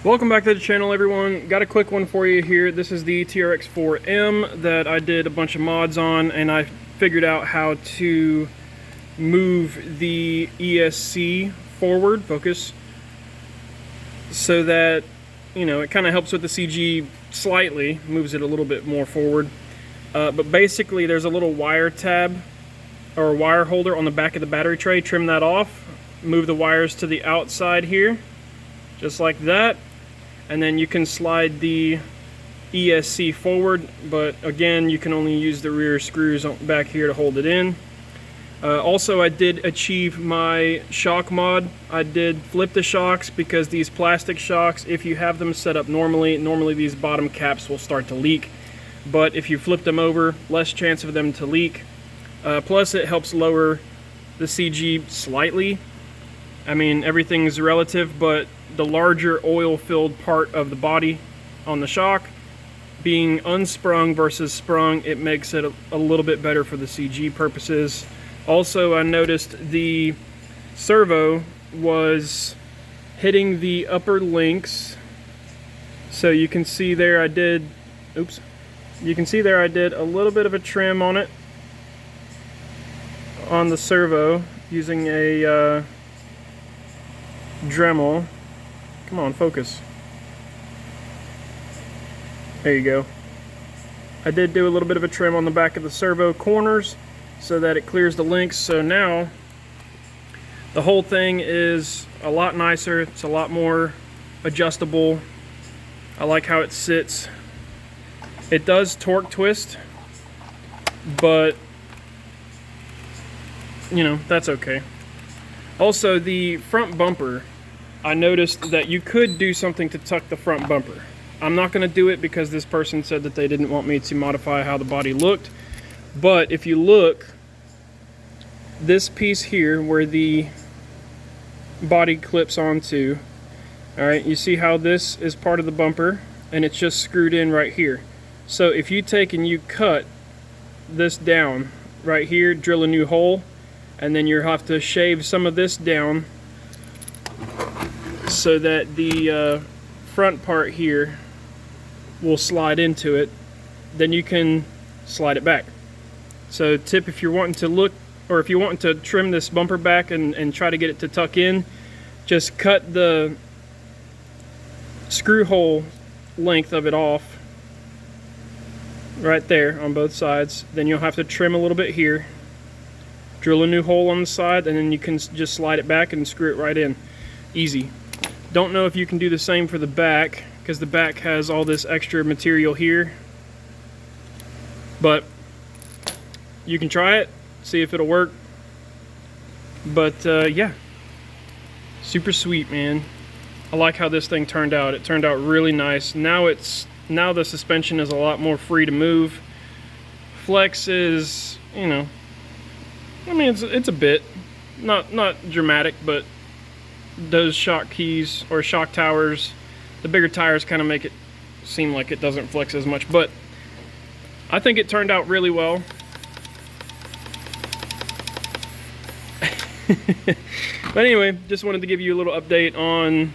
Welcome back to the channel, everyone. Got a quick one for you here. This is the Trx4m that I did a bunch of mods on, and I figured out how to move the ESC forward, focus, so that, you know, it kind of helps with the CG slightly, moves it a little bit more forward. But basically there's a little wire tab or wire holder on the back of the battery tray. Trim that off, move the wires to the outside here, just like that. And then you can slide the ESC forward, but again, you can only use the rear screws back here to hold it in. Also, I did achieve my shock mod. I did flip the shocks because these plastic shocks, if you have them set up normally these bottom caps will start to leak. But if you flip them over, less chance of them to leak. Plus, it helps lower the CG slightly. I mean, everything's relative, but the larger oil-filled part of the body on the shock being unsprung versus sprung, it makes it a little bit better for the CG purposes. Also, I noticed the servo was hitting the upper links, so you can see there I did, you can see there I did a little bit of a trim on it, on the servo, using a Dremel. Come on, focus. There you go. I did do a little bit of a trim on the back of the servo corners so that it clears the links. So now the whole thing is a lot nicer. It's a lot more adjustable. I like how it sits. It does torque twist, but you know, that's okay. Also, the front bumper, I noticed that you could do something to tuck the front bumper. I'm not going to do it because this person said that they didn't want me to modify how the body looked. But if you look, this piece here where the body clips onto, alright, you see how this is part of the bumper and it's just screwed in right here. So if you take and you cut this down right here, drill a new hole, and then you'll have to shave some of this down so that the front part here will slide into it, then you can slide it back. So tip, if you're wanting to look, or if you're wanting to trim this bumper back and try to get it to tuck in, just cut the screw hole length of it off right there on both sides. Then you'll have to trim a little bit here, drill a new hole on the side, and then you can just slide it back and screw it right in. Easy. Don't know if you can do the same for the back, because the back has all this extra material here. But you can try it, see if it'll work. But yeah, super sweet, man. I like how this thing turned out. It turned out really nice. Now the suspension is a lot more free to move. Flex is, you know, I mean, it's a bit, not dramatic, but those shock keys or shock towers, the bigger tires kind of make it seem like it doesn't flex as much. But I think it turned out really well. But anyway, just wanted to give you a little update on,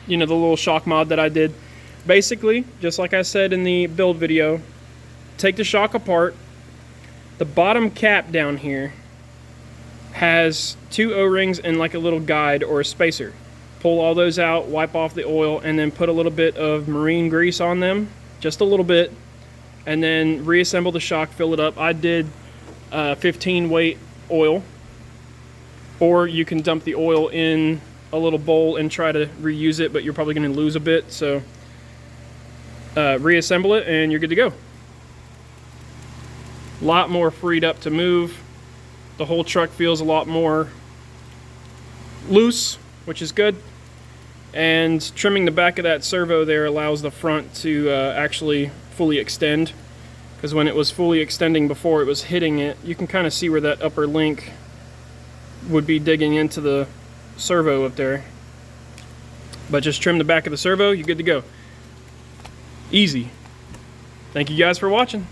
you know, the little shock mod that I did. Basically, just like I said in the build video, take the shock apart. The bottom cap down here has 2 O-rings and like a little guide or a spacer. Pull all those out, wipe off the oil, and then put a little bit of marine grease on them, just a little bit, and then reassemble the shock, fill it up. I did 15 weight oil, or you can dump the oil in a little bowl and try to reuse it, but you're probably going to lose a bit, so reassemble it and you're good to go. A lot more freed up to move. The whole truck feels a lot more loose, which is good. And trimming the back of that servo there allows the front to actually fully extend, because when it was fully extending before it was hitting it, you can kind of see where that upper link would be digging into the servo up there. But just trim the back of the servo, you're good to go. Easy. Thank you guys for watching.